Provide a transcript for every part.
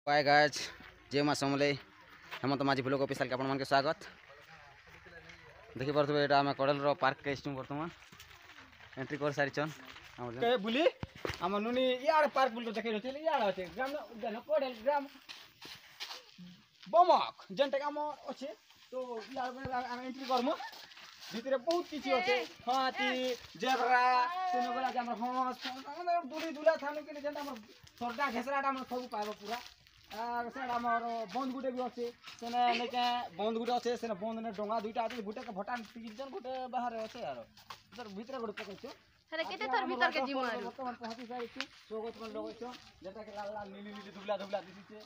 Hi guys, जय माँ समले हेमंत माझी ब्लॉग ऑफिशियल के आपन के स्वागत। देखि परथबे एटा हम कड़ल रो पार्क के स्टूम वर्तमान एंट्री कर सारी चन के बुली हम नुनी यार पार्क बुल देखे रहते यार होते ग्राम उद्यान कोडल ग्राम बमक जनटे काम अछि तो यार हम एंट्री करमु ভিতরে বহুত কিছু আছে হাতি জেব্রা কোন বেলা যে আমরা হস আমাদের দুলি দুলা থানে কে যেটা আমরা সরডা ঘেসরাটা আমরা সব পাইব পুরা আর সেটা আমার বন্ধ গুটে বি আছে সেনে নেকে বন্ধ গুটে আছে সেনে বন্ধ নে ডঙ্গা দুইটা আছে গুটে কে ভটান তিনজন গুটে বাহারে আছে আর তোর ভিতরে গুটে পকাইছো আরে কেতে তোর ভিতর কে জিম মারু বর্তমান পৌঁছি যাইছি সোগত কোন লগইছো যেটা কে লাল লাল নীলি নীলি দুবলা দুবলা দিছে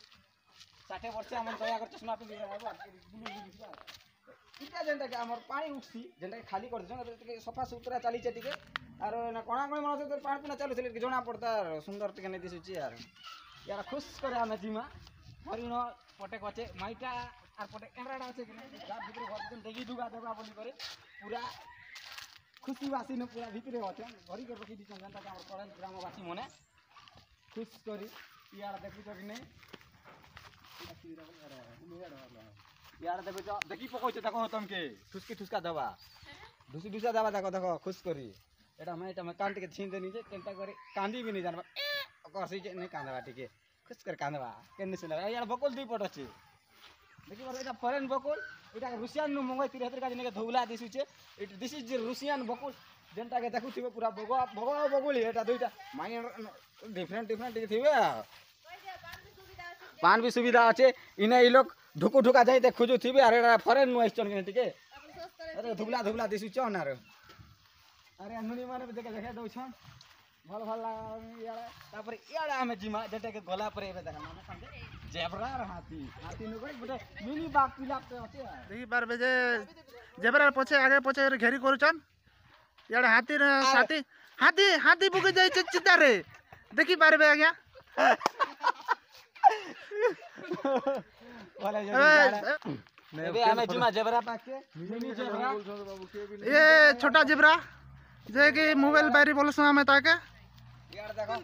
60 বছর আমন দয়া করতে চশমা পিন দিবা বুলু দিবা इटा जेंटा के हमर पानी उठसी जेंटा के खाली कर देछन के सफा सुतरा चली छै टिके आर ना कोना कोना मन से पानी पुना चालू छै के जोना पड़ता सुंदर टिके नै दिसुची यार यार खुश करे हम जिमा हरिन पटे कचे माइटा आर पटे एंड्राडा छै कि जा भीतर घर देखि दुगा देबा बोली करे पूरा खुशी वासी न पूरा भीतर होते भरी के रखी दिछन जेंटा के हमर पड़न ग्रामवासी मने खुश करी यार देखि तो कि नै यार देखो देखी पकोइछ देखो तुमके ठुसकी ठुसका दबा दुसी दुसा दबा देखो देखो खुश करी एटा मैं कांट के छीन देनी जे केनता करे कांदी भी नहीं जानबा करसी जे नहीं कांदबा टिके खुश कर कांदबा केने से यार बकुल दी पट अछि देखि पर एटा फॉरेन बकुल एटा रूसियन नु मंगै 73 का जने धौला दिसु छे इट दिस इज रूसियन बकुल जेंटा के देखु थिबे पूरा भगवा भगवा बकुल एटा दुईटा माइन डिफरेंट डिफरेंट थिबे पान भी सुविधा अच्छे इने इ लोग ढुकु ढुका जाइते खोजु थिबे अरे फॉरेन नु आइछन के टिके अरे धुबला धुबला दिसु छन अरे अरे नुनी माने देखे देखे दउ छन भल भल यार तापर यार हम जिमा जेटे के गला पर एबे देखा माने संगे जेब्रा र हाथी हाथी नु गई बटे मिनी बाग पिला पे अछि देखि बार बजे जेब्रा पछे आगे पछे घेरी करूछन यार हाथी रे साथी हाथी हाथी बुके जाय छ चिता रे देखि पारबे आज्ञा वाला एबे हमें जिमा जेब्रा पाके मिनी जेब्रा ये छोटा जेब्रा जे कि मोबाइल बारी बोलस हमें ताके यार देखो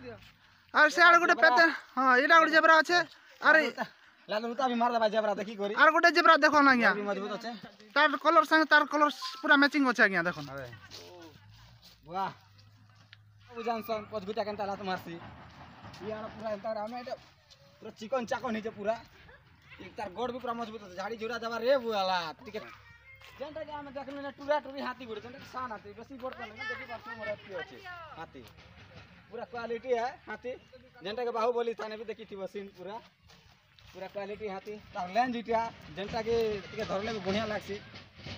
और सियाड़ गुटे पेते हां एटा गुटे जेब्रा আছে अरे लाल उता भी मार दबा जेब्रा देखि करी और गुटे जेब्रा देखो ना आज्ञा मजबूत আছে तार कलर संग तार कलर पूरा मैचिंग আছে आज्ञा देखो वाह बुझान सन पचगुटा केनता लात मारसी यार पूरा एंता हमें एटा पूरा चिकन चाकन हिचे पूरा तार गोड़ भी पूरा मजबूत है झाड़ी झुरा दबा रे बुआला ठीक है जेंटा के हम देखले ना टूरा टूरी हाथी गुड़े जेंटा सान हाथी बेसी बड़ कर नहीं देखि पाछो मोर अथी अछि हाथी पूरा क्वालिटी है हाथी जेंटा के बाहुबली थाने भी देखि थिबो सीन पूरा पूरा क्वालिटी हाथी तार लेंज इटा जेंटा के टिके धरले में बढ़िया लागसी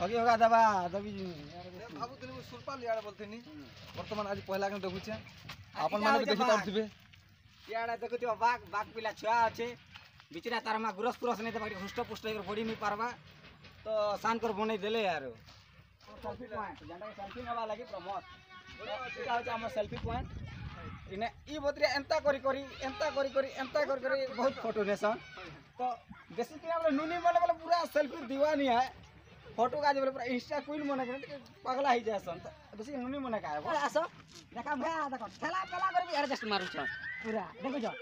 हगी होगा दबा दबी बाबू तनी सुरपाल यार बोलथेनी वर्तमान आज पहला के देखु छे आपन माने भी देखि पाउथिबे यार देखु थिबो बाग बाग पिला छुआ अछि बिचरा तार मा गुरस पुरस नहीं दबा हुष्ट पुष्ट कर बॉडी नहीं पारबा तो शान कर बनै देले यार सेल्फी पॉइंट जेंटा सेल्फी नेबा लागि प्रमोट एटा होछ हमर सेल्फी पॉइंट इने ई बोतरिया एंता करी बहुत फोटो नेसन तो बेसिकली हमरे नुनी बोले बोले पूरा सेल्फी दीवानी है फोटो का बोले पूरा इंस्टा क्वीन मने के पगला ही जासन तो बेसी नुनी मने का है आसो देखा भा देखो खेला खेला कर भी एडजस्ट मारू छ पूरा देखो जो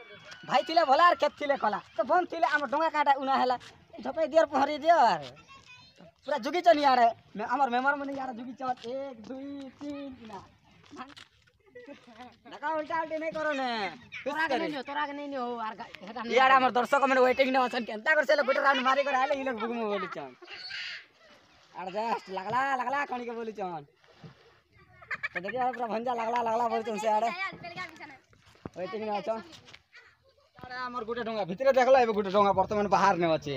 भाई थिले भला आर खेत थिले कला तो बन थिले हम डोंगा काटा उना हला झपे दियर पहरी दियर पूरा जुगी चन यार मैं हमर मेमोर मने यार जुगी चन 1 2 3 ना नका उल्टा उल्टी नहीं करो ने तोरा के नहीं हो आर हेटा यार हमर दर्शक में वेटिंग न अछन केनता कर से गोटे राउंड मारी कर आले इ लोग बुगम बोली चन आर जस्ट लगला कणी के बोली चन तो देखिए पूरा भंजा लगला बोली चन से आड़े वेटिंग न अछन अरे हमर गोटे डोंगा भीतर देखला एबे गोटे डोंगा वर्तमान बाहर ने अछि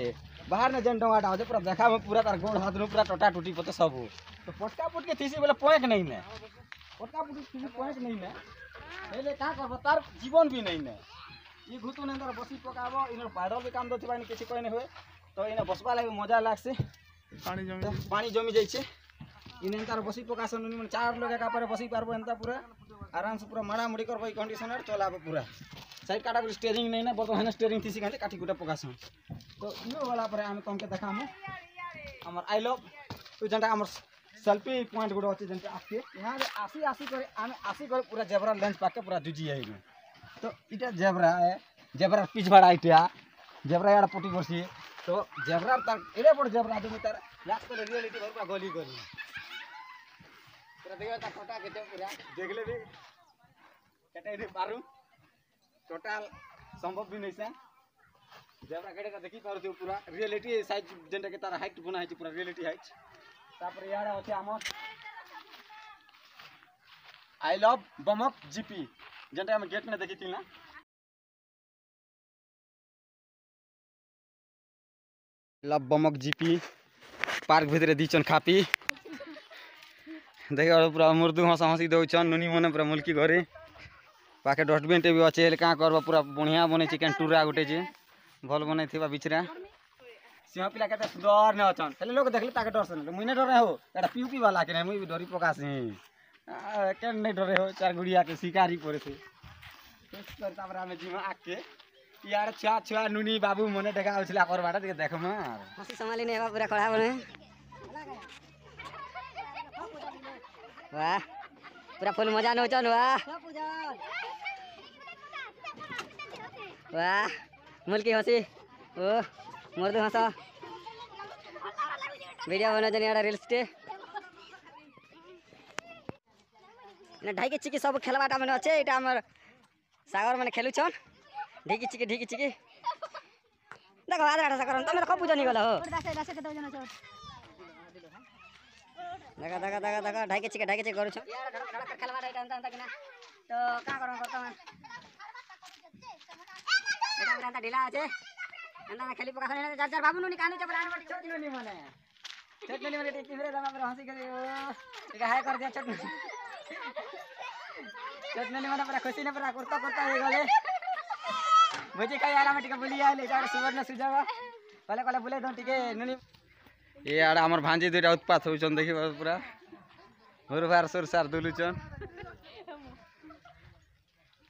बाहर ने जन डोंगाटा होजे पूरा देखा में पूरा तार गोड़ हाथ न पूरा टटा टूटी पते सब तो पटका पुट के थीसी बोले पॉइंट नहीं ने पटका पुट के पॉइंट नहीं ने एले का करब तार जीवन भी नहीं ने ई घुतु ने अंदर बसी पकाबो इनर पैदल भी काम दथिबा नि किछि कोइ नै होय तो इने बसबा लागि मजा लागसे पानी जमी जाय छे इने अंदर बसी पकासन नि मन चार लोग का पर बसी पारबो एंता पूरा आराम से पूरा माड़ा मुड़ी करबो कंडीशनर चलाबो पूरा साइड काटा को स्टीयरिंग नहीं ना बर्तमान स्टीयरिंग थीसी काटे काठी गुटा पकासन तो इनो वाला पर हम तुमके देखामु हमर आई लव तो जेंटा हमर सेल्फी पॉइंट गुडो अछि जेंटा आके यहां आसी करे पूरा जेब्रा लेंस पाके पूरा जुजी है तो इटा जेब्रा है जेब्रा पिछ भाड़ा इटा जेब्रा यार पुटी करसी तो जेब्रा तार एडे बड़ जेब्रा आदमी तार लास्ट पर रियलिटी भर पूरा गली गली पूरा देखा ता फोटा के पूरा देख ले भी केटे रे मारू टोटल संभव भी नहीं से जेब्रा केटे का देखि पारु पूरा रियलिटी साइज जेंटा के तार हाइट बना है पूरा रियलिटी हाइट तापर यार होते हमर आई लव बमक जीपी जेंटा हम गेट में देखी ना लव बमक जीपी पार्क भितर दीचन खापी देख पूरा मुर्दू हंसा हंसी दौन नुनी मैंने पूरा मुल्की घरे पाखे डस्टबिन टे भी अच्छे क्या करब पूरा बढ़िया बन टूरा गोटे जे भल बन बिचरा सिंह पिला के सुंदर न अच्छन हेल्ले लोग देखले ताके डर से मुई नहीं डरे हो एटा पीयूपी वाला के मुई भी डरी पकासी के नहीं डरे हो चार गुड़िया के शिकारी पड़े थे हमें जीवा आके यार छुआ छुआ नुनी बाबू मने देखा होछला कर बाटा देख मार हंसी संभाली नहीं पूरा खड़ा बने वाह पूरा फुल मजा न होचन वाह वाह मुल्की हंसी ओ मर्दू हंसा वीडियो बना जन यार रील्स टे ना ढाई के चिकी सब खेलबाटा में अच्छे एटा हमर सागर माने खेलु छन ढिकी चिकी देखो आधा सागर तुम कब पूजा नहीं गला हो देखा देखा देखा देखा ढाई के चिकी करू छ यार धड़क खेलबाटा एटा अंत कि ना तो का करम करता मैं एटा अंत ढिला আছে अंत खेली पका नहीं चार बाबू नु निकाने जब रान बटी छोटी नहीं मने चटनी मने टिफरे दमा पर हंसी करे ओ ठीक है कर दिया चटनी मने पूरा खुशी ने पूरा करता करता हो गले बुझी कई आला में टिके बुली आले जाड़ सुवर्ण सुजावा कले कले बुले दो टिके नुनी ए आड़ा हमर भांजी दुटा उत्पात होचन देखि पूरा हुरबार सुरसार दुलुचन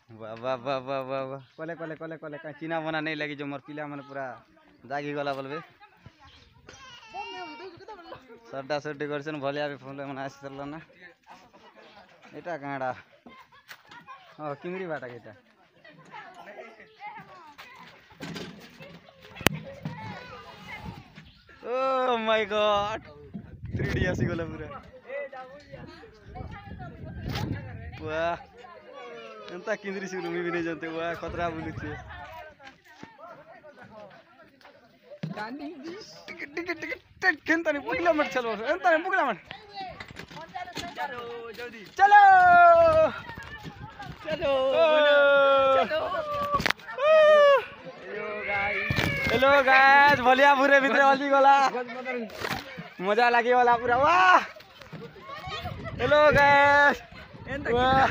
वाह वाह वाह वाह वाह वाह कले कले कले कले का चीना बना नहीं लगी जो मोर पिला माने पूरा जागी गला बोलबे सड्डा सड्डी करछन भलिया भी फोन मन आसितल ना एटा काडा ओ किंगरी बाटा केटा ओ माय गॉड 3D आसी गला पूरा वाह एंता किंगरी सिलु मी भी नहीं जानते वाह खतरा बोलु छे गांडी टिक टिक टिक केंता ने पुगला मत चलो एंता ने पुगला मत चलो जल्दी चलो चलो हेलो गाइस भलिया पूरे भीतर हल्दी गला मजा लगी वाला पूरा वाह हेलो गाइस वाह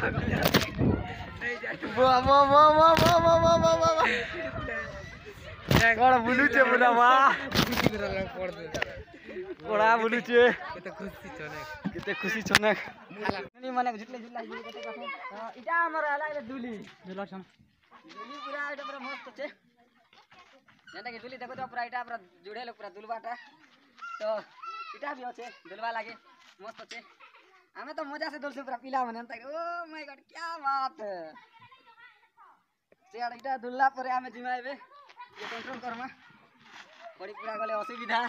वाह वाह वाह वाह वाह वाह वाह वाह वाह कड़ा बुलुचे पूरा वाह कड़ा बुलुचे केते खुशी छनक नी माने झुटले झुटला केते कथे इटा हमर आला दुली दुला छन दुली पूरा एटा पूरा मस्त छे जेंटा के दुली देखो तो पूरा इटा पूरा जुड़े लोग पूरा दुलबाटा तो इटा भी होचे दुलवा लागे मस्त छे हमें तो मजा से दुलसे पूरा पीला मने ओ माय गॉड क्या बात है सेड़ा इटा दुल्ला परे हमें जिमाइबे ये कंट्रोल करमा बड़ी पूरा गले असुविधा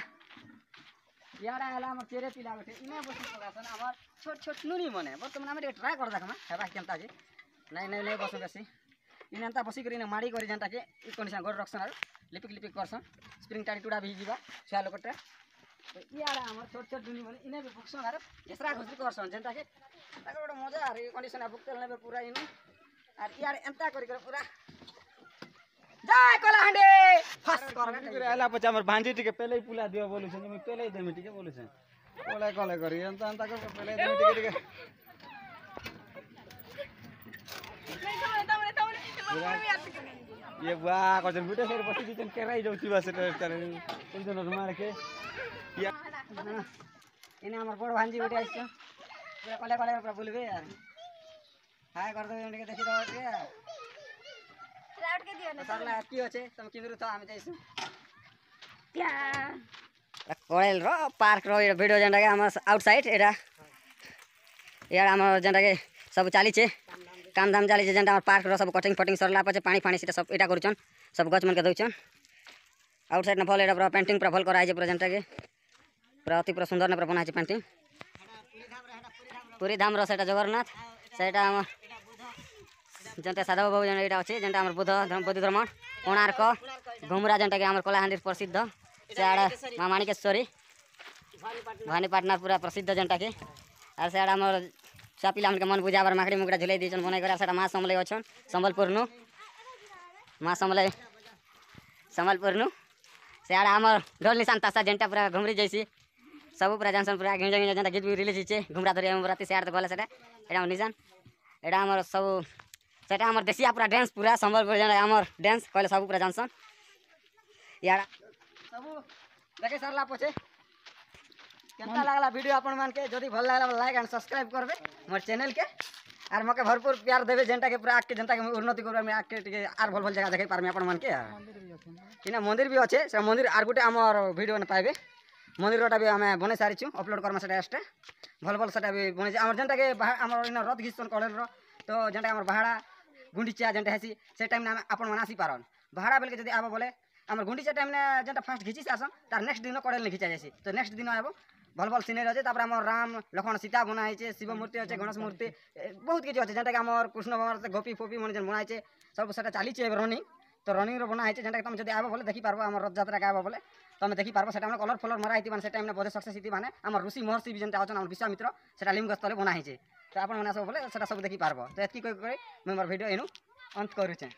यार आला हमर चेरे पिला बैठे इने बसी पगासन हमर छोट छोट नुनी मने वर्तमान हमें ट्राई कर देखमा हेबा केनता जे नहीं बस बेसी इने अंता बसी करी माड़ी करी जेंटा के ई कंडीशन गोड़ रखसन आरो लिपिक करसन स्प्रिंग टाड़ी टूड़ा भी जीवा छुआ लोकटे तो यार हमर छोट छोट नुनी मने इने भी फक्सन आरो घसरा घसरी करसन जेंटा के ताके बड़ मजा आ रे कंडीशन भुक्तल नेबे पूरा इने आर यार एंता करी कर पूरा जय कलाहंडी फास्ट कर आला पचा हमर भांजी टिके पहले ही पुला दियो बोलु छन मैं पहले ही देमी टिके बोलु छन कोला कोला करी एंता एंता कर पहले देमी टिके ये वाह कजन बुटे सर बसी दिचन केराई जाउची बासे तर तुमजन रुमाल के या इने हमर बड़ भांजी बुटे आइछ पूरा कोला कोला पूरा बोलबे यार हाय कर दो टिके देखि दो के राउट के दियो न सरला की होचे तुम किंदरु तो हम जाइसु क्या कोयल रो पार्क रो वीडियो जेंटा के हमर आउटसाइड एटा यार हमर जेंटा के सब चाली छे काम धाम चाली जेंटा हमर पार्क रो सब कटिंग फटिंग सरला पछे पानी फानी सीटा सब एटा करूचन सब गछ मन के दउचन आउटसाइड भल एटा पूरा पेंटिंग पूरा भल करा है पूरा जेनटा के पूरा अति पूरा सुंदर ने पूरा बना है पेंटिंग पुरी धाम रो सेटा जगन्नाथ सेटा हम जनता साधव बाबू जन एटा अछि जनता हमर बुद्ध धर्म कोणार्क घुमरा जनता के हमर कलाहांडी प्रसिद्ध सेआड़ा मां माणिकेश्वरी भवानीपाटना पूरा प्रसिद्ध जनता के आर सेआड़ा हमर सापिला हमके मन बुझाबर माकड़ी मुकड़ा झुलै दी छन बनै करा सेटा मां समले अछन संबलपुर नु मां समले संबलपुर नु सेआड़ा हमर ढोल निशान तासा जनता पूरा घुमरी जैसी सब पूरा जानसन पूरा गिंजा गिंजा जनता गीत भी रिलीज हिचे घुमरा धरि हम राती सेआड़ गले सेटा एटा निशान एटा हमर सब सेटा हमर देसिया पूरा डांस पूरा संबलपुर जन हमर डांस कहले सब पूरा जानसन याड़ा सब देखे सरला पछे केनता लागला वीडियो अपन मान के जदी भल लागला लाइक एंड सब्सक्राइब करबे हमर चैनल के आर मके भरपूर प्यार देबे जनता के पूरा आके जनता के उन्नति करबे में आके टिके आर भल भल जगह देखे पारमे अपन मान के किना मंदिर भी अच्छे से मंदिर आर गुटे हमर वीडियो न पाइबे मंदिरटा भी हमें बने सारी अपलोड करमा सेटा एस्टे भल भल सेटा भी बने हमर जनता के हमर इन रथ घिसन कड़ेल रो तो जनता हमर भाड़ा गुंडीचा जनता हेसी से टाइम ना अपन मनासी पारन भाड़ा बेल के जदी आबो बोले हमर गुंडीचा टाइम ने जनता फास्ट घिची से आसन तार नेक्स्ट दिन कड़ेल ने घिचा जायसी तो नेक्स्ट दिन आबो भल भल सीनरी अछि तापर हमर राम लक्ष्मण सीता बना है शिव मूर्ति अछि गणेश मूर्ति बहुत किछ अछि जनता के हमर कृष्ण भगवान से गोपी फोपी मन जन बना है सब सेटा चाली छै रनिंग तो रनिंग रो बना है जनता के तुम जदी आबो बोले देखि पारबो हमर रथ यात्रा के आबो बोले तुम देखि पारबो सेटा हमर कलर फलर मरा हिति माने से टाइम ने बोधे सक्सेस हिति माने हमर ऋषि महर्षि भी जनता अछन हमर विश्वामित्र सेटा लिंगस्थले बना है तो आपण मने सब बोले सेटा सब देखि पारबो तो एतकी कोइ मैं हमर वीडियो एनु अंत करू छै।